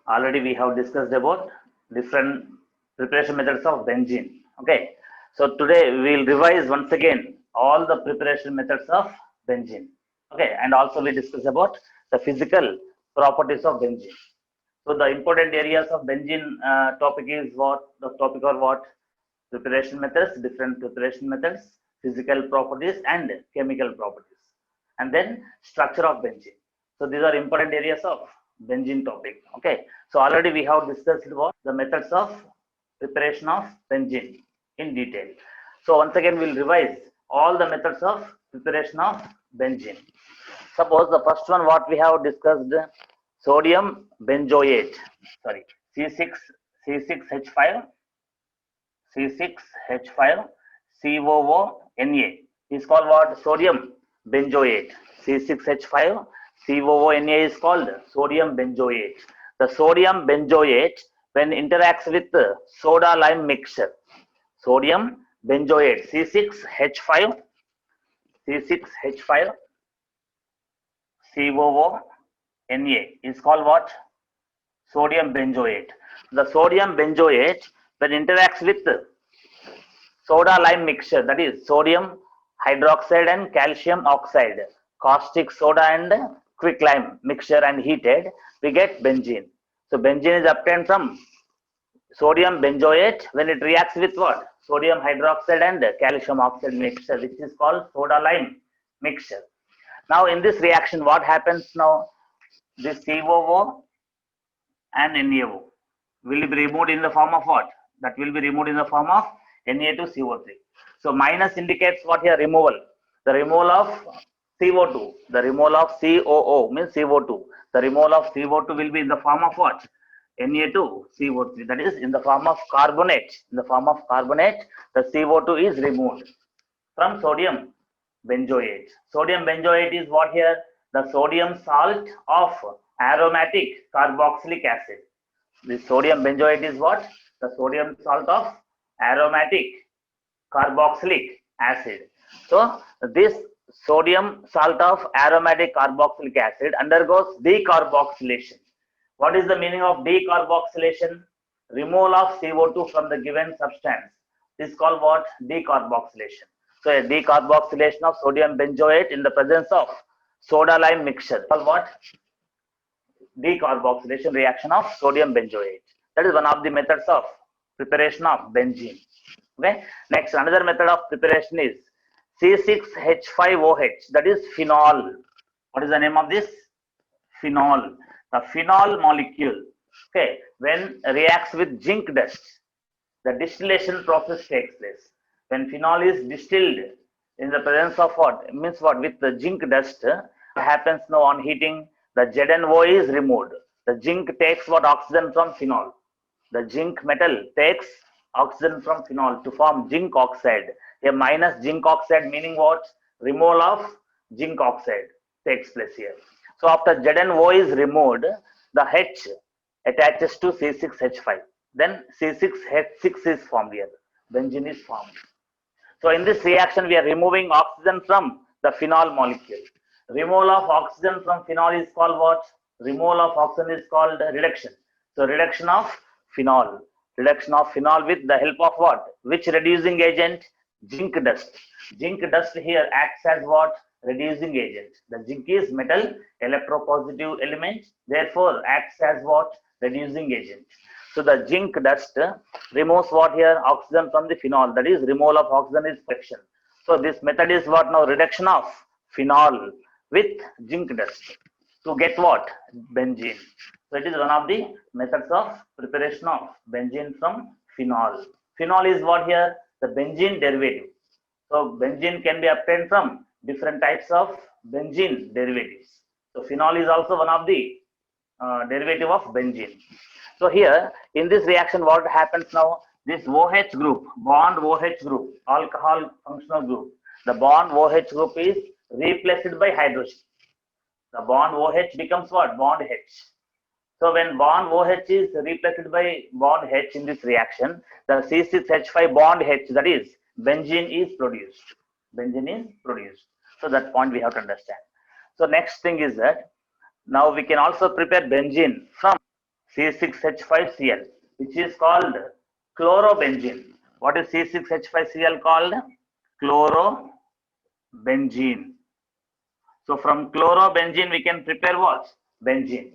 Already we have discussed about different preparation methods of benzene. Okay. So today we will revise once again all the preparation methods of benzene. Okay. And also we discuss about the physical properties of benzene. So the important areas of benzene topic is what the topic or what preparation methods, different preparation methods, physical properties and chemical properties, and then structure of benzene. So these are important areas of benzene topic. Okay. So already we have discussed about the methods of preparation of benzene in detail. So once again we'll revise all the methods of preparation of benzene. Suppose the first one what we have discussed, sodium benzoate, sorry, C6 C6H5 C6H5 COONA is called what? Sodium benzoate. C6H5 COONA is called sodium benzoate. The sodium benzoate when interacts with the soda lime mixture, sodium benzoate C6H5 C6H5 COONA is called what? Sodium benzoate. The sodium benzoate when interacts with soda lime mixture, that is sodium hydroxide and calcium oxide, caustic soda and quicklime mixture and heated, we get benzene. So benzene is obtained from sodium benzoate when it reacts with what? Sodium hydroxide and calcium oxide mixture, which is called soda lime mixture. Now in this reaction what happens now? This COO and NaO will be removed in the form of what? That will be removed in the form of Na2CO3. So minus indicates what here? Removal. The removal of CO2. The removal of COO means CO2. The removal of CO2 will be in the form of what? Na2CO3. That is in the form of carbonate. In the form of carbonate, the CO2 is removed from sodium benzoate. Sodium benzoate is what here? The sodium salt of aromatic carboxylic acid. The sodium benzoate is what? The sodium salt of aromatic carboxylic acid. So this sodium salt of aromatic carboxylic acid undergoes decarboxylation. What is the meaning of decarboxylation? Removal of CO2 from the given substance. This is called what? Decarboxylation. So a decarboxylation of sodium benzoate in the presence of soda lime mixture called what? Decarboxylation reaction of sodium benzoate. That is one of the methods of preparation of benzene. Okay. Next, another method of preparation is C6H5OH, that is phenol. What is the name of this? Phenol. The phenol molecule, okay, when reacts with zinc dust, the distillation process takes place. When phenol is distilled in the presence of what? Means what? With the zinc dust, happens now on heating, the ZnO is removed. The zinc takes what? Oxygen from phenol. The zinc metal takes oxygen from phenol to form zinc oxide. A minus zinc oxide meaning what? Removal of zinc oxide takes place here. So after ZnO is removed, the H attaches to C6H5. Then C6H6 is formed here. Benzene is formed. So in this reaction, we are removing oxygen from the phenol molecule. Removal of oxygen from phenol is called what? Removal of oxygen is called reduction. So reduction of phenol. Reduction of phenol with the help of what? Which reducing agent? Zinc dust. Zinc dust here acts as what? Reducing agent. The zinc is metal electropositive element, therefore acts as what? Reducing agent. So the zinc dust removes what here? Oxygen from the phenol. That is removal of oxygen is reduction. So this method is what now? Reduction of phenol with zinc dust to get what? Benzene. So it is one of the methods of preparation of benzene from phenol. Phenol is what here? The benzene derivative. So benzene can be obtained from different types of benzene derivatives. So phenol is also one of the derivative of benzene. So here in this reaction what happens now? This OH group, bond OH group, alcohol functional group, the bond OH group is replaced by hydrogen. The bond OH becomes what? Bond H. So when bond OH is replaced by bond H in this reaction, the C6H5 bond H, that is benzene is produced. Benzene is produced. So that point we have to understand. So next thing is that now we can also prepare benzene from C6H5Cl, which is called chlorobenzene. What is C6H5Cl called? Chlorobenzene. So from chlorobenzene we can prepare what? Benzene.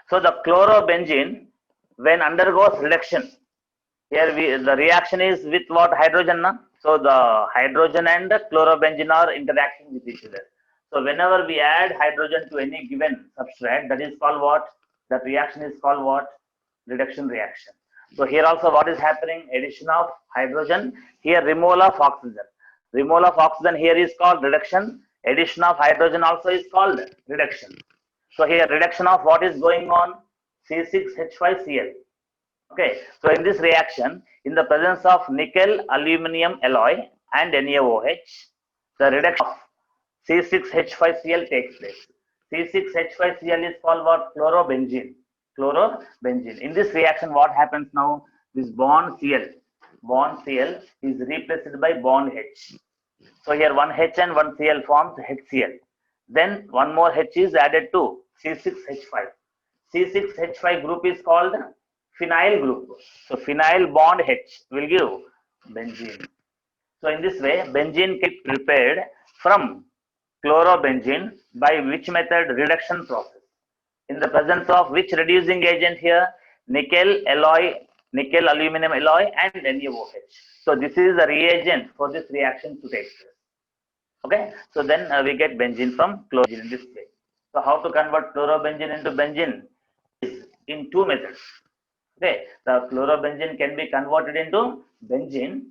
So the chlorobenzene, when undergoes reduction, here the reaction is with what? Hydrogen, na? So the hydrogen and the chlorobenzene are interacting with each other. So whenever we add hydrogen to any given substrate, that is called what? That reaction is called what? Reduction reaction. So here also what is happening? Addition of hydrogen, here removal of oxygen. Removal of oxygen here is called reduction. Addition of hydrogen also is called reduction. So here reduction of what is going on? C6H5Cl. Okay, so in this reaction, in the presence of nickel aluminum alloy and NaOH, the reduction of C6H5Cl takes place. C6H5Cl is called what? Chlorobenzene. Chlorobenzene. In this reaction, what happens now? This bond Cl is replaced by bond H. So here one H and one Cl forms HCl. Then one more H is added to C6H5. C6H5 group is called phenyl group. So phenyl bond H will give benzene. So in this way, benzene can be prepared from chlorobenzene by which method? Reduction process. In the presence of which reducing agent here? Nickel aluminum alloy and NaOH. So this is the reagent for this reaction to take place. Okay, so then we get benzene from chlorobenzene in this way. So how to convert chlorobenzene into benzene? Is in two methods. Okay, the chlorobenzene can be converted into benzene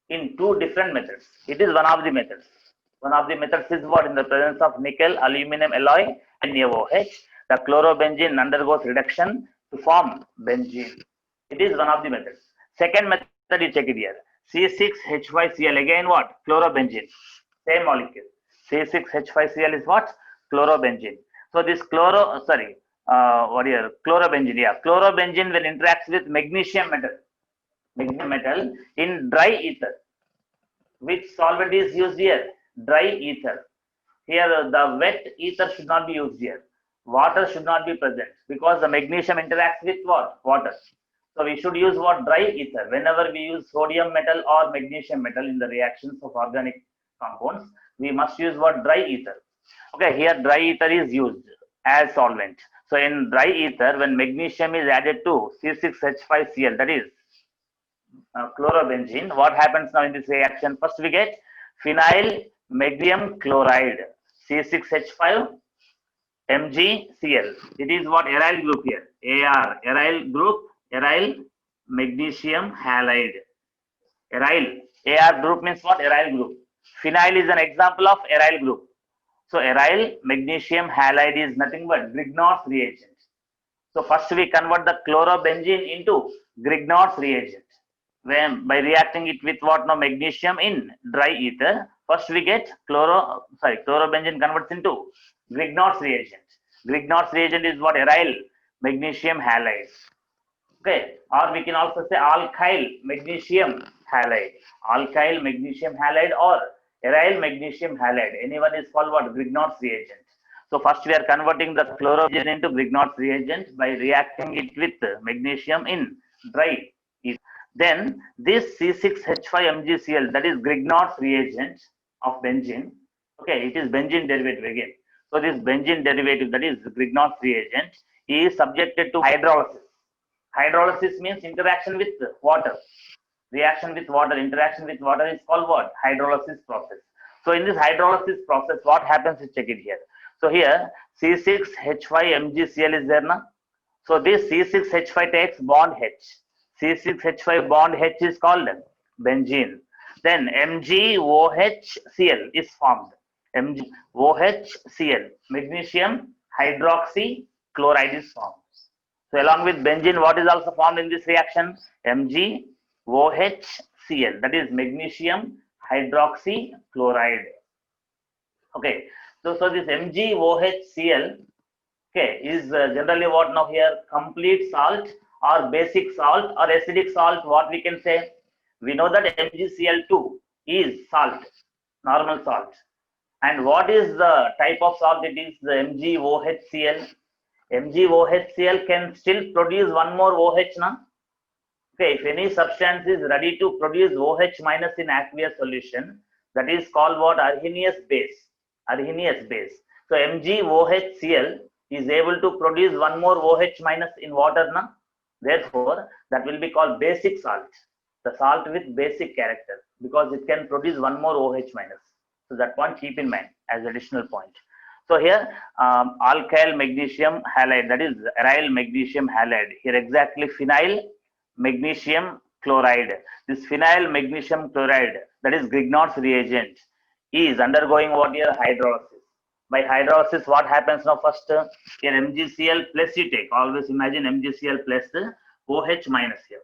in two different methods. It is one of the methods. One of the methods is what? In the presence of nickel aluminum alloy and NaOH, the chlorobenzene undergoes reduction to form benzene. It is one of the methods. Second method, you check it here. C6H5Cl, again what? Chlorobenzene. Same molecule. C6H5Cl is what? Chlorobenzene. So this chlorobenzene, yeah. Chlorobenzene when interacts with magnesium metal in dry ether. Which solvent is used here? Dry ether. Here the wet ether should not be used here. Water should not be present because the magnesium interacts with what? Water. So we should use what? Dry ether. Whenever we use sodium metal or magnesium metal in the reactions of organic compounds, we must use what? Dry ether. Okay, here dry ether is used as solvent. So in dry ether, when magnesium is added to C6H5Cl, that is chlorobenzene, what happens now in this reaction? First we get phenyl magnesium chloride, C6H5 MgCl. It is what? Aryl group here. AR, aryl group, aryl magnesium halide. Aryl, AR group means what? Aryl group. Phenyl is an example of aryl group. So aryl magnesium halide is nothing but Grignard's reagent. So first we convert the chlorobenzene into Grignard's reagent. When by reacting it with what? No, magnesium in dry ether. First we get chlorobenzene converts into Grignard's reagent. Grignard's reagent is what? Aryl magnesium halide. Okay, or we can also say alkyl magnesium halide. Alkyl magnesium halide or aryl magnesium halide. Anyone is called what? Grignard's reagent. So first we are converting the chlorobenzene into Grignard's reagent by reacting it with magnesium in dry ether. Then this C6H5MgCl, that is Grignard's reagent of benzene. Okay, it is benzene derivative again. So this benzene derivative, that is Grignard's reagent, is subjected to hydrolysis. Hydrolysis means interaction with water. Reaction with water, interaction with water is called what? Hydrolysis process. So in this hydrolysis process, what happens is, check it here. So here C6H5MgCl is there now. So this C6H5 takes bond H. C6H5 bond H is called benzene. Then MgOHCl is formed. MgOHCl, magnesium hydroxychloride is formed. So along with benzene, what is also formed in this reaction? MgOHCl, that is magnesium hydroxychloride. Okay, so this MgOHCl, okay, is generally what now here? Complete salt or basic salt or acidic salt. What we can say? We know that MgCl2 is salt, normal salt. And what is the type of salt? It is the MgOHCl. MgOHCl can still produce one more OH now. Okay, if any substance is ready to produce OH minus in aqueous solution, that is called what? Arrhenius base. Arrhenius base. So MgOHCl is able to produce one more OH minus in water now. Therefore, that will be called basic salt. The salt with basic character, because it can produce one more OH minus. So that one keep in mind as additional point. So here alkyl magnesium halide, that is aryl magnesium halide. Here exactly phenyl magnesium chloride. This phenyl magnesium chloride, that is Grignard's reagent, is undergoing what here? Hydrolysis. By hydrolysis, what happens now? First, here MgCl plus you take. Always imagine MgCl plus OH minus here.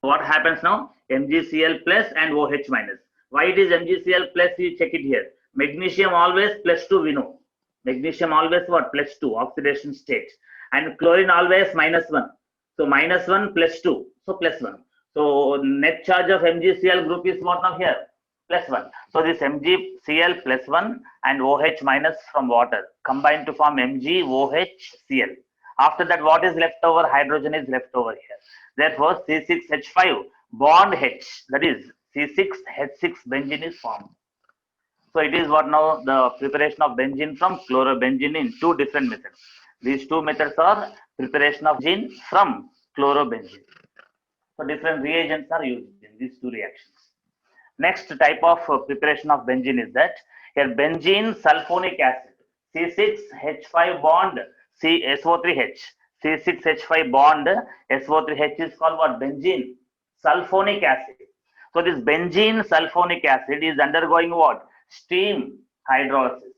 What happens now? MgCl plus and OH minus. Why it is MgCl plus? You check it here. Magnesium always plus 2, we know. Magnesium always what? Plus 2, oxidation state. And chlorine always minus 1. So minus 1 plus 2. So plus 1. So net charge of MgCl group is what now here? Plus 1. So this MgCl plus 1 and OH minus from water combine to form MgOHCl. After that, what is left over? Hydrogen is left over here. Therefore, C6H5 bond H, that is C6H6 benzene is formed. So it is what now? The preparation of benzene from chlorobenzene in two different methods. These two methods are preparation of benzene from chlorobenzene. So different reagents are used in these two reactions. Next type of preparation of benzene is that here benzene sulfonic acid, C6H5 bond SO3H. C6H5 bond SO3H is called what? Benzene sulfonic acid. So this benzene sulfonic acid is undergoing what? Steam hydrolysis.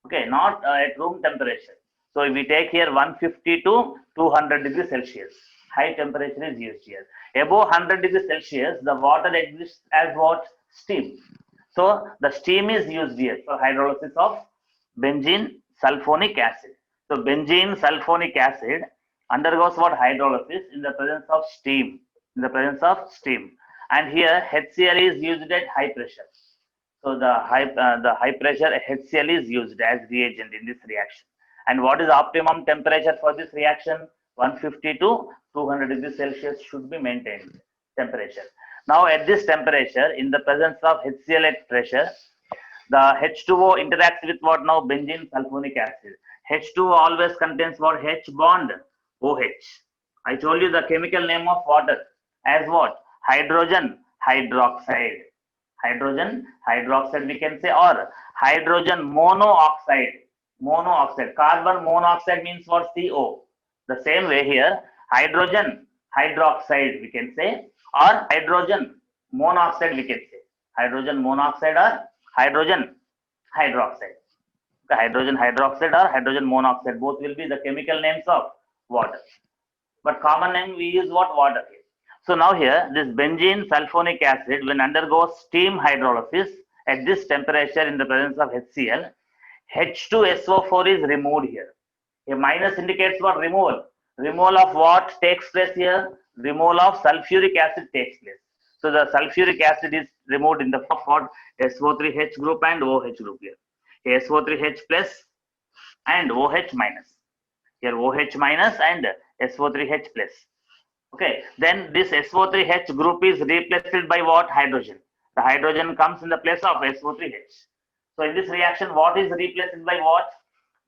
Okay, not at room temperature. So if we take here 150 to 200 degrees Celsius, high temperature is used here. Above 100 degrees Celsius, the water exists as what? Steam. So the steam is used here for hydrolysis of benzene sulfonic acid. So benzene sulfonic acid undergoes what? Hydrolysis in the presence of steam. In the presence of steam. And here HCl is used at high pressure. So the high pressure HCl is used as reagent in this reaction. And what is optimum temperature for this reaction? 150 to 200 degrees Celsius should be maintained temperature. Now at this temperature, in the presence of HCl at pressure, the H2O interacts with what now? Benzene sulfonic acid. H2O always contains what? H bond OH. I told you the chemical name of water as what? Hydrogen hydroxide. Hydrogen hydroxide we can say, or hydrogen monoxide. Monoxide. Carbon monoxide means what? CO. The same way here, hydrogen hydroxide we can say, or hydrogen monoxide we can say. Hydrogen monoxide or hydrogen hydroxide. The hydrogen hydroxide or hydrogen monoxide, both will be the chemical names of water. But common name we use what? Water here. So now here, this benzene sulfonic acid, when undergoes steam hydrolysis at this temperature in the presence of HCl, H2SO4 is removed here. A minus indicates what? Removal. Removal of what takes place here? Removal of sulfuric acid takes place. So the sulfuric acid is removed in the form of what? SO3H group and OH group here. SO3H plus and OH minus. Here OH minus and SO3H plus. Okay, then this SO3H group is replaced by what? Hydrogen. The hydrogen comes in the place of SO3H. So in this reaction, what is replaced by what?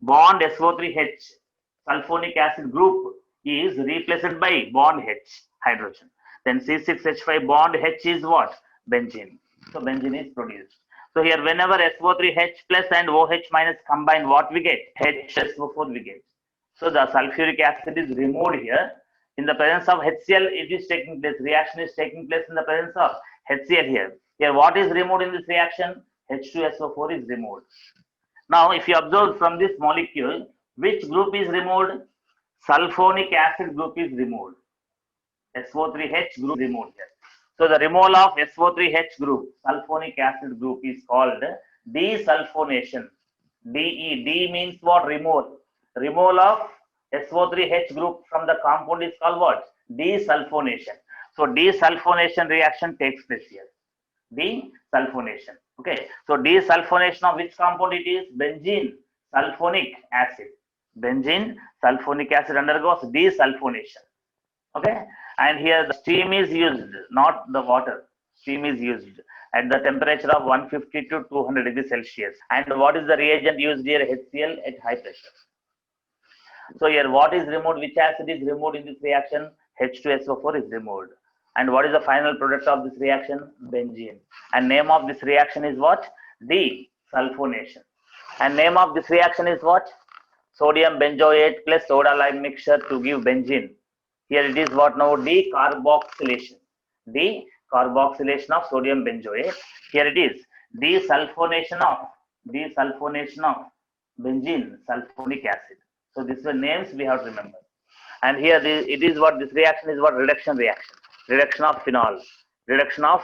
Bond SO3H sulfonic acid group is replaced by bond H, hydrogen. Then C6H5 bond H is what? Benzene. So benzene is produced. So here whenever SO3H plus and OH minus combine, what we get? HSO4 we get. So the sulfuric acid is removed here. In the presence of HCl, it is taking place. Reaction is taking place in the presence of HCl here. Here what is removed in this reaction? H2SO4 is removed. Now if you observe from this molecule, which group is removed? Sulfonic acid group is removed. SO3H group removed here. So the removal of SO3H group, sulfonic acid group, is called desulfonation. D means what? Removal. Removal of SO3H group from the compound is called what? Desulfonation. So desulfonation reaction takes place here. Desulfonation. Okay. So desulfonation of which compound it is? Benzene sulfonic acid. Benzene, sulfonic acid undergoes desulfonation. Okay, and here the steam is used, not the water. Steam is used at the temperature of 150 to 200 degrees Celsius. And what is the reagent used here? HCl at high pressure. So here, what is removed? Which acid is removed in this reaction? H2SO4 is removed. And what is the final product of this reaction? Benzene. And name of this reaction is what? Desulfonation. And name of this reaction is what? Sodium benzoate plus soda lime mixture to give benzene. Here it is what now? Decarboxylation. Decarboxylation of sodium benzoate. Here it is desulfonation of benzene sulfonic acid. So these were names we have to remember. And here it is what this reaction is what? Reduction reaction. Reduction of phenol. Reduction of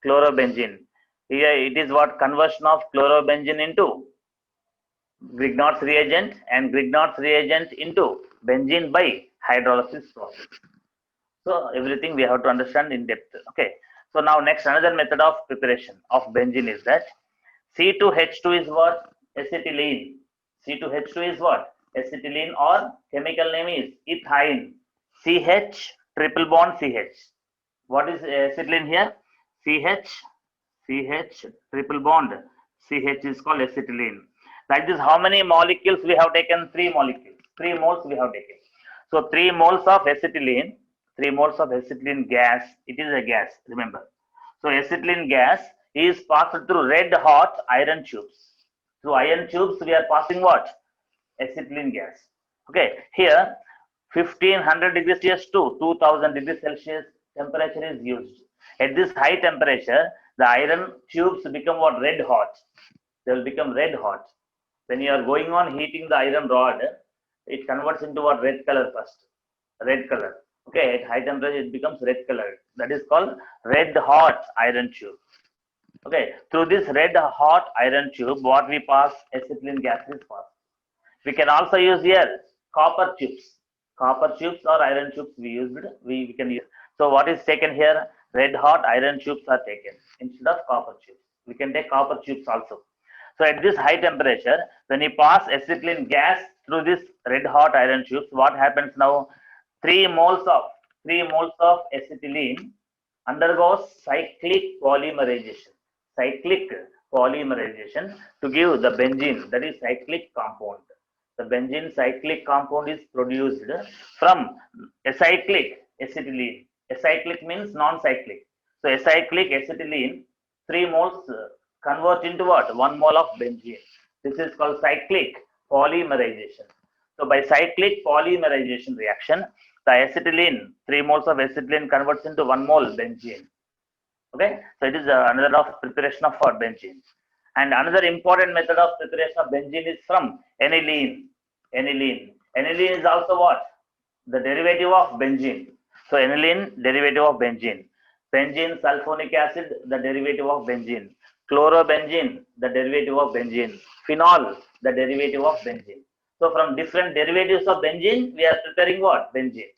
chlorobenzene. Here it is what? Conversion of chlorobenzene into Grignard's reagent and Grignard's reagent into benzene by hydrolysis process. So everything we have to understand in depth. Okay. So now next another method of preparation of benzene is that C2H2 is what? Acetylene. C2H2 is what? Acetylene, or chemical name is ethine. CH triple bond CH. What is acetylene here? CH triple bond CH is called acetylene. Like this, how many molecules we have taken? 3 molecules. 3 moles we have taken. So 3 moles of acetylene, 3 moles of acetylene gas. It is a gas, remember. So acetylene gas is passed through red hot iron tubes. Through iron tubes we are passing what? Acetylene gas. Okay, here 1500 degrees Celsius to 2000 degrees Celsius temperature is used. At this high temperature, the iron tubes become what? Red hot. They will become red hot. When you are going on heating the iron rod, it converts into what? Red color first. Red color. Okay, at high temperature it becomes red color. That is called red hot iron tube. Okay, through this red hot iron tube, what we pass? Acetylene gas is passed. We can also use here copper tubes. Copper tubes or iron tubes we can use. So what is taken here? Red hot iron tubes are taken instead of copper tubes. We can take copper tubes also. So at this high temperature, when you pass acetylene gas through this red hot iron tubes, what happens now? 3 moles of acetylene undergoes cyclic polymerization. Cyclic polymerization to give the benzene, that is cyclic compound. The benzene cyclic compound is produced from acyclic acetylene. Acyclic means non-cyclic. So acyclic acetylene, 3 moles convert into what? 1 mole of benzene. This is called cyclic polymerization. So by cyclic polymerization reaction, the acetylene, 3 moles of acetylene converts into 1 mole benzene. Okay, so it is another of preparation of for benzene. And another important method of preparation of benzene is from aniline. Aniline is also what? The derivative of benzene. So aniline, derivative of benzene. Benzene sulfonic acid, the derivative of benzene. Chlorobenzene, the derivative of benzene. Phenol, the derivative of benzene. So from different derivatives of benzene, we are preparing what? Benzene.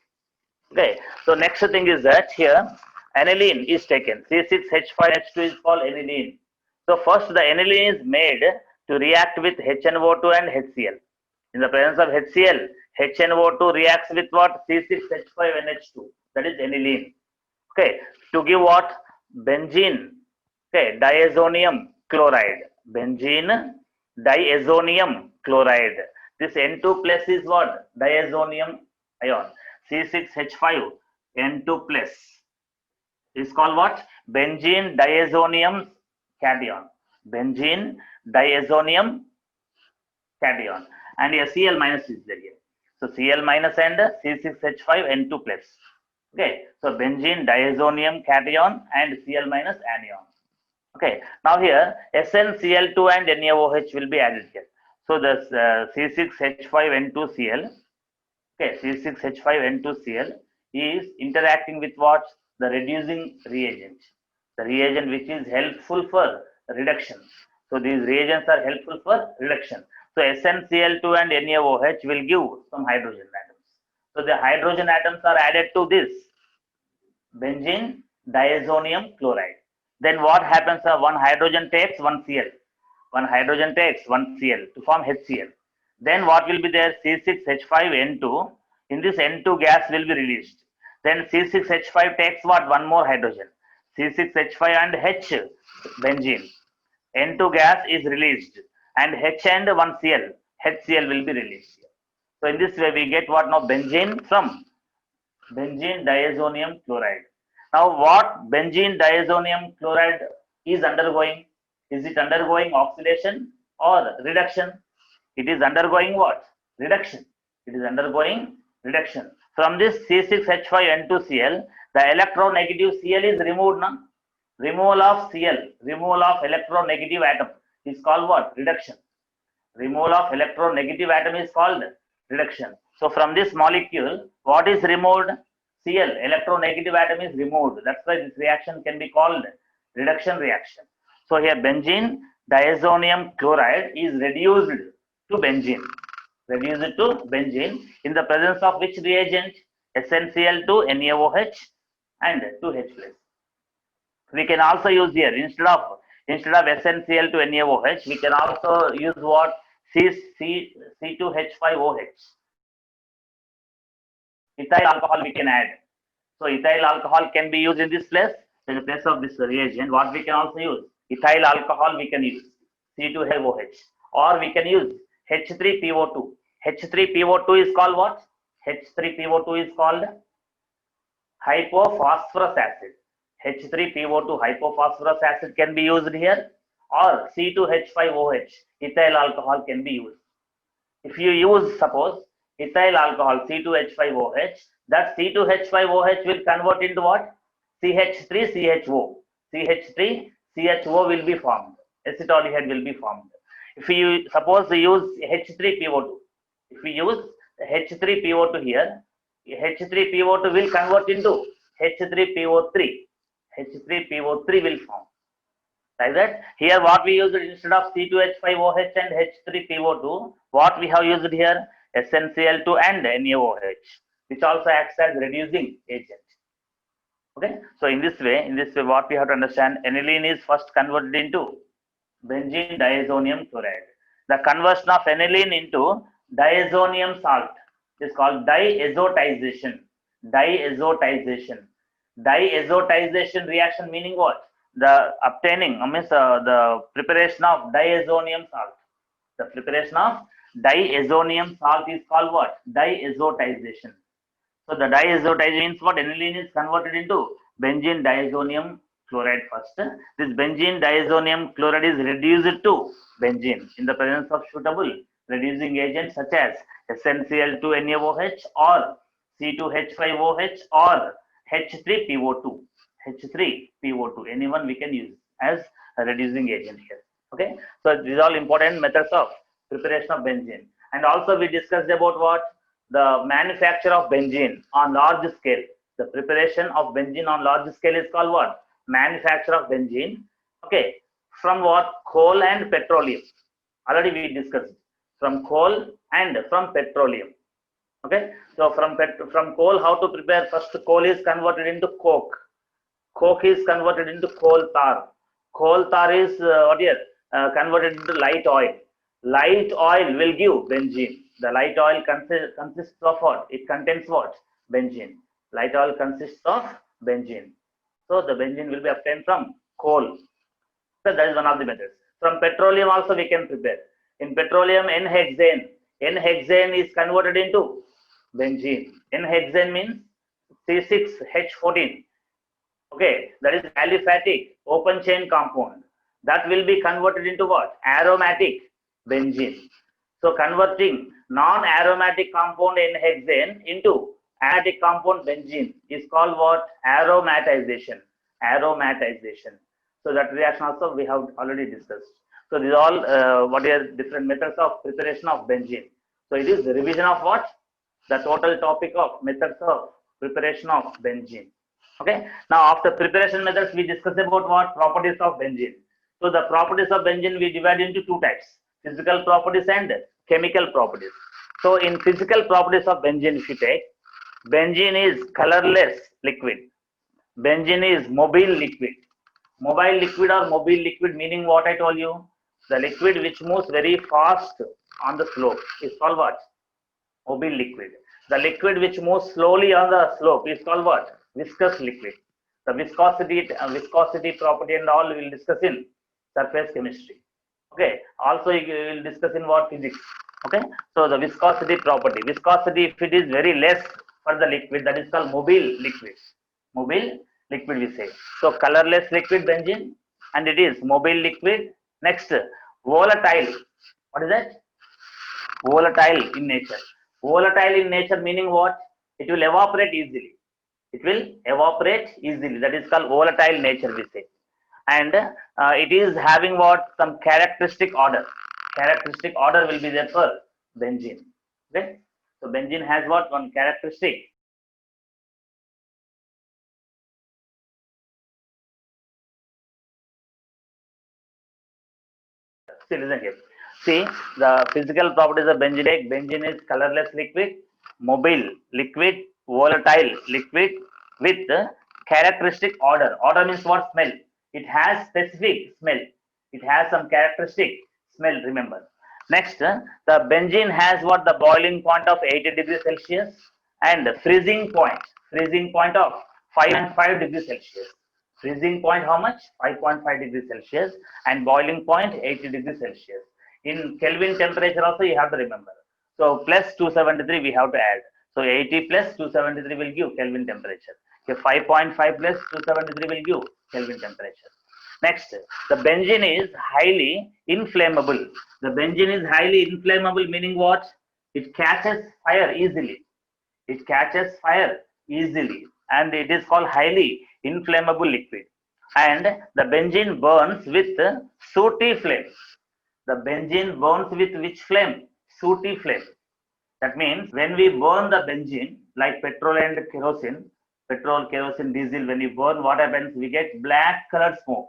Okay. So next thing is that here aniline is taken. C6H5H2 is called aniline. So first the aniline is made to react with HNO2 and HCl. In the presence of HCl, HNO2 reacts with what? C6H5NH2. That is aniline. Okay. To give what? Benzene. Okay. Diazonium chloride. Benzene diazonium chloride. This N2 plus is what? Diazonium ion. C6H5 N2 plus is called what? Benzene diazonium cation. Benzene diazonium cation. And here Cl minus is there here. So Cl minus and C6H5 N2 plus. Okay. So benzene diazonium cation and Cl minus anion. Okay. Now here SnCl2 and NaOH will be added here. So this C6H5N2Cl. Okay, C6H5N2Cl is interacting with what? The reducing reagent. The reagent which is helpful for reduction. So these reagents are helpful for reduction. So SnCl2 and NaOH will give some hydrogen atoms. So the hydrogen atoms are added to this benzene diazonium chloride. Then what happens? One hydrogen takes one Cl. One hydrogen takes one Cl to form HCl. Then what will be there? C6H5N2. In this N2 gas will be released. Then C6H5 takes what? One more hydrogen. C6H5 and H benzene. N2 gas is released and H and one Cl. HCl will be released. So in this way we get what now? Benzene from benzene diazonium chloride. Now what benzene diazonium chloride is undergoing? Is it undergoing oxidation or reduction? It is undergoing what? Reduction. It is undergoing reduction. From this C6H5N2Cl, the electronegative Cl is removed now. Removal of Cl, removal of electronegative atom is called what? Reduction. Removal of electronegative atom is called reduction. So from this molecule, what is removed? Cl, electronegative atom is removed. That's why this reaction can be called reduction reaction. So here benzene diazonium chloride is reduced to benzene. Reduced to benzene in the presence of which reagent? SnCl2 NaOH and 2H plus. We can also use here instead of SnCl2 NaOH, we can also use what? C2H5OH. Ethyl alcohol we can add. So ethyl alcohol can be used in this place. In the place of this reagent, what we can also use? Ethyl alcohol we can use C2H5OH, or we can use H3PO2. H3PO2 is called what? H3PO2 is called hypophosphorus acid. H3PO2 hypophosphorus acid can be used here, or C2H5OH ethyl alcohol can be used. If you use, suppose, ethyl alcohol C2H5OH, that C2H5OH will convert into what? CH3CHO. CH3CHO will be formed. Acetaldehyde will be formed. If you suppose we use H3PO2, if we use H3PO2 here, H3PO2 will convert into H3PO3. H3PO3 will form. Like that. Here what we used instead of C2H5OH and H3PO2, what we have used here? SnCl2 and NaOH, which also acts as reducing agent. Okay. So in this way what we have to understand, aniline is first converted into benzene diazonium chloride. The conversion of aniline into diazonium salt is called diazotization. Diazotization reaction meaning what? The obtaining, the preparation of diazonium salt. The preparation of diazonium salt is called what? Diazotization. So the diazotization means what? Aniline is converted into benzene diazonium chloride first. This benzene diazonium chloride is reduced to benzene in the presence of suitable reducing agents such as SnCl2 NaOH or C2H5OH or H3PO2. H3PO2. Anyone we can use as a reducing agent here. Okay. So these are all important methods of preparation of benzene. And also we discussed about what? The manufacture of benzene on large scale. The preparation of benzene on large scale is called what? Manufacture of benzene. Okay. From what? Coal and petroleum. Already we discussed. From coal and from petroleum. Okay. So from coal, how to prepare? First, coal is converted into coke. Coke is converted into coal tar. Coal tar is converted into light oil. Light oil will give benzene. The light oil consists of what? It contains what? Benzene. Light oil consists of benzene. So the benzene will be obtained from coal. So that is one of the methods. From petroleum also we can prepare. In petroleum, N-hexane. N-hexane is converted into benzene. N-hexane means C6H14. Okay, that is aliphatic open chain compound. That will be converted into what? Aromatic benzene. So converting non-aromatic compound N-hexane into aromatic compound benzene is called what? Aromatization. Aromatization. So that reaction also we have already discussed. So these are all what are different methods of preparation of benzene. So it is the revision of what? The total topic of methods of preparation of benzene. Okay. Now after preparation methods, we discuss about what? Properties of benzene. So the properties of benzene we divide into two types: physical properties and chemical properties. So in physical properties of benzene, if you take, benzene is colorless liquid. Benzene is mobile liquid. Mobile liquid or mobile liquid meaning what I told you? The liquid which moves very fast on the slope is called what? Mobile liquid. The liquid which moves slowly on the slope is called what? Viscous liquid. The viscosity property and all we will discuss in surface chemistry. Okay. Also we will discuss in what? Physics. Okay. So the viscosity property. Viscosity, if it is very less for the liquid, that is called mobile liquid. Mobile liquid we say. So colorless liquid benzene, and it is mobile liquid. Next, volatile. What is that? Volatile in nature. Volatile in nature meaning what? It will evaporate easily. It will evaporate easily. That is called volatile nature we say. And it is having what? Some characteristic order. Characteristic order will be there for benzene. Okay. So benzene has what? One characteristic. See, listen here. See, the physical properties of benzene. Benzene is colorless liquid, mobile liquid, volatile liquid with characteristic order. Order means what? Smell. It has specific smell. It has some characteristic smell, remember. Next, the benzene has what? The boiling point of 80 degrees Celsius and freezing point of 5.5 degrees Celsius. Freezing point how much? 5.5 degrees Celsius and boiling point 80 degrees Celsius. In Kelvin temperature also you have to remember. So plus 273 we have to add. So 80 plus 273 will give Kelvin temperature. Okay, 5.5 plus 273 will give Kelvin temperature. Next, the benzene is highly inflammable. The benzene is highly inflammable meaning what? It catches fire easily. It catches fire easily and it is called highly inflammable liquid. And the benzene burns with sooty flame. The benzene burns with which flame? Sooty flame. That means when we burn the benzene, like petrol and kerosene, petrol, kerosene, diesel, when you burn, what happens? We get black colored smoke.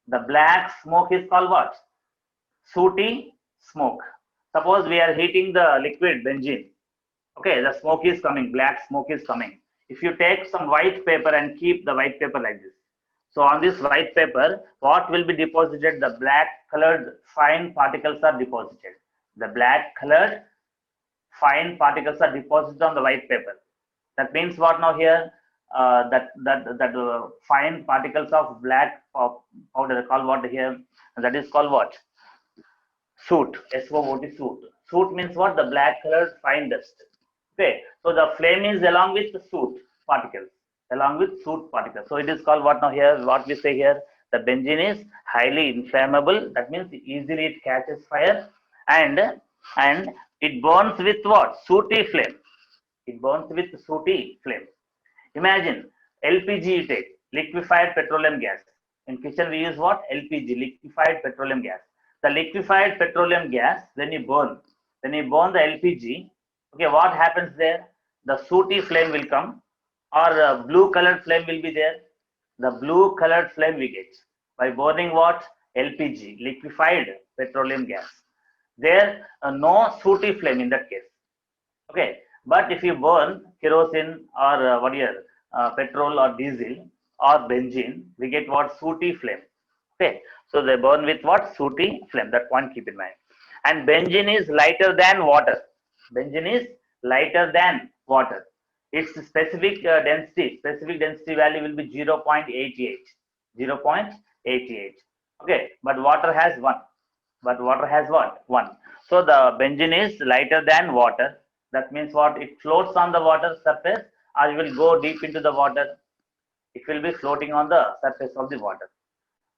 The black smoke is called what? Sooty smoke. Suppose we are heating the liquid benzene. Okay, the smoke is coming, black smoke is coming. If you take some white paper and keep the white paper like this. So on this white paper, what will be deposited? The black colored fine particles are deposited. The black colored fine particles are deposited on the white paper. That means what now here? That fine particles of black powder called what here? That is called what? Soot. SOOT. Soot. Soot means what? The black colored fine dust. Okay. So the flame is along with the soot particles. Along with soot particles. So it is called what now here? What we say here? The benzene is highly inflammable. That means easily it catches fire and it burns with what? Sooty flame. It burns with sooty flame. Imagine LPG you take, liquefied petroleum gas. In kitchen we use what? LPG, liquefied petroleum gas. The liquefied petroleum gas, when you burn the LPG, okay, what happens there? The sooty flame will come or blue colored flame will be there. The blue colored flame we get by burning what? LPG, liquefied petroleum gas. There no sooty flame in that case. Okay, but if you burn kerosene or petrol or diesel or benzene, we get what? Sooty flame. Okay, so they burn with what? Sooty flame. That point keep in mind. And benzene is lighter than water. Benzene is lighter than water. Its specific density value will be 0.88. 0.88. Okay, but water has 1. But water has what? 1. So the benzene is lighter than water. That means what? It floats on the water surface or it will go deep into the water. It will be floating on the surface of the water.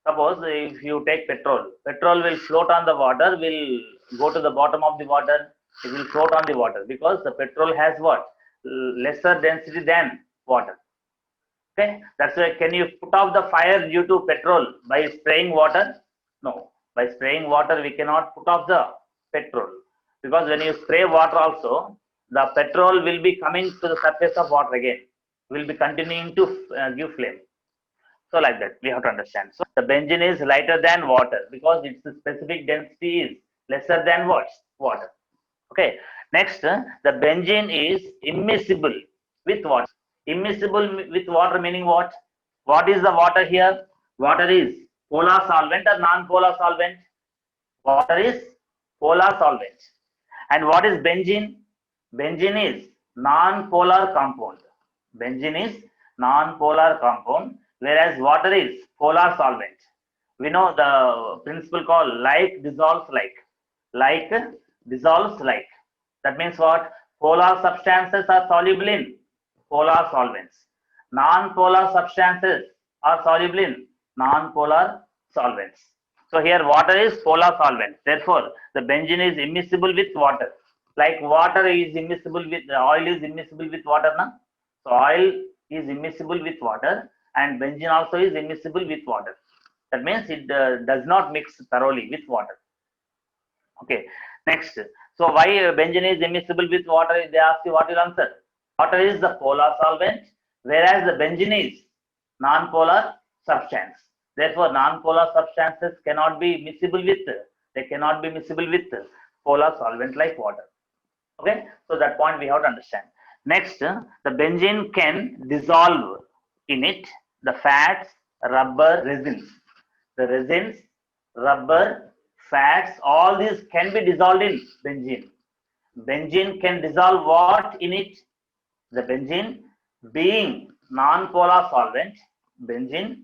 Suppose if you take petrol will float on the water, will go to the bottom of the water, it will float on the water because the petrol has what? Lesser density than water. Okay, that's why can you put off the fire due to petrol by spraying water? No, by spraying water we cannot put off the petrol because when you spray water also, the petrol will be coming to the surface of water again, will be continuing to give flame. So like that we have to understand. So the benzene is lighter than water because its specific density is lesser than what? Water. Okay. Next, the benzene is immiscible with what? Immiscible with water meaning what? What is the water here? Water is polar solvent or non-polar solvent? Water is polar solvent. And what is benzene? Benzene is non-polar compound. Benzene is non-polar compound, whereas water is polar solvent. We know the principle called like dissolves like. Like dissolves like. That means what? Polar substances are soluble in polar solvents. Non-polar substances are soluble in non-polar solvents. So here water is polar solvent. Therefore, the benzene is immiscible with water. Like water is immiscible with oil is immiscible with water, na? So oil is immiscible with water, and benzene also is immiscible with water. That means it does not mix thoroughly with water. Okay. Next. So why benzene is immiscible with water? They ask you, what will answer? Water is the polar solvent, whereas the benzene is non-polar substance. Therefore, non-polar substances cannot be miscible with, they cannot be miscible with polar solvent like water. Okay, so that point we have to understand. Next, the benzene can dissolve in it the fats, rubber, resins. The resins, rubber, fats, all these can be dissolved in benzene. Benzene can dissolve what in it? The benzene being non-polar solvent, benzene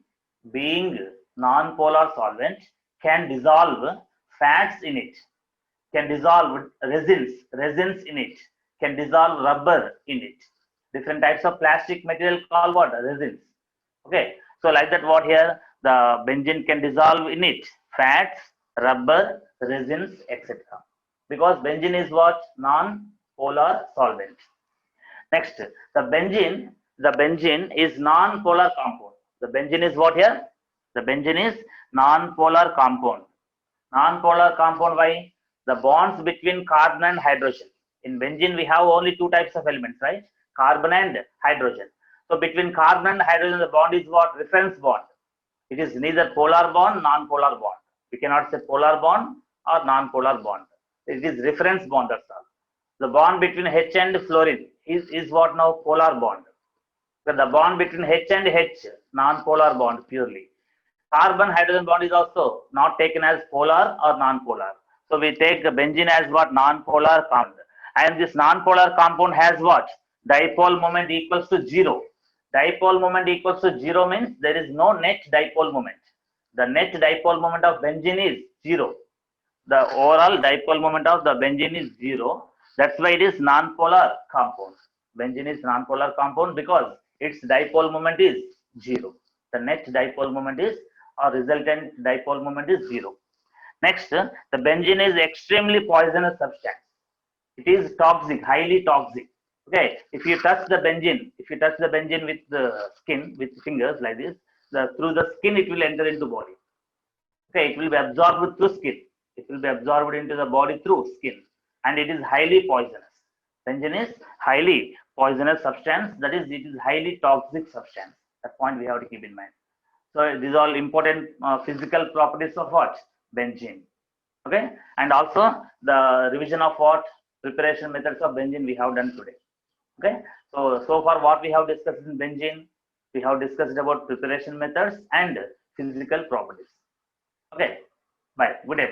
being non-polar solvent can dissolve fats in it, can dissolve resins in it, can dissolve rubber in it. Different types of plastic material called what? Resins. Okay, so like that, what here? The benzene can dissolve in it fats, rubber, resins, etc. Because benzene is what? Non-polar solvent. Next, the benzene is non-polar compound. The benzene is what here? The benzene is non-polar compound. Non-polar compound, why? The bonds between carbon and hydrogen. In benzene, we have only two types of elements, right? Carbon and hydrogen. So between carbon and hydrogen, the bond is what? Reference bond. It is neither polar bond, non-polar bond. We cannot say polar bond or non-polar bond. It is reference bond, that's all. The bond between H and fluorine is what now? Polar bond. So the bond between H and H, non-polar bond purely. Carbon hydrogen bond is also not taken as polar or non-polar. So we take the benzene as what? Non-polar compound. And this non-polar compound has what? Dipole moment equals to 0. Dipole moment equals to 0 means there is no net dipole moment. The net dipole moment of benzene is 0. The overall dipole moment of the benzene is 0. That's why it is non-polar compound. Benzene is non-polar compound because its dipole moment is 0. The net dipole moment is, or resultant dipole moment is 0. Next, the benzene is extremely poisonous substance. It is toxic, highly toxic. Okay, if you touch the benzene with the skin, with fingers like this, through the skin it will enter into body. Okay, it will be absorbed through skin. It will be absorbed into the body through skin, and it is highly poisonous. Benzene is highly poisonous substance. That is, it is highly toxic substance. That point we have to keep in mind. So these are all important physical properties of what? Benzene. Okay, and also the revision of what? Preparation methods of benzene we have done today. Okay, so far what we have discussed in benzene, we have discussed about preparation methods and physical properties. Okay, bye. Good day.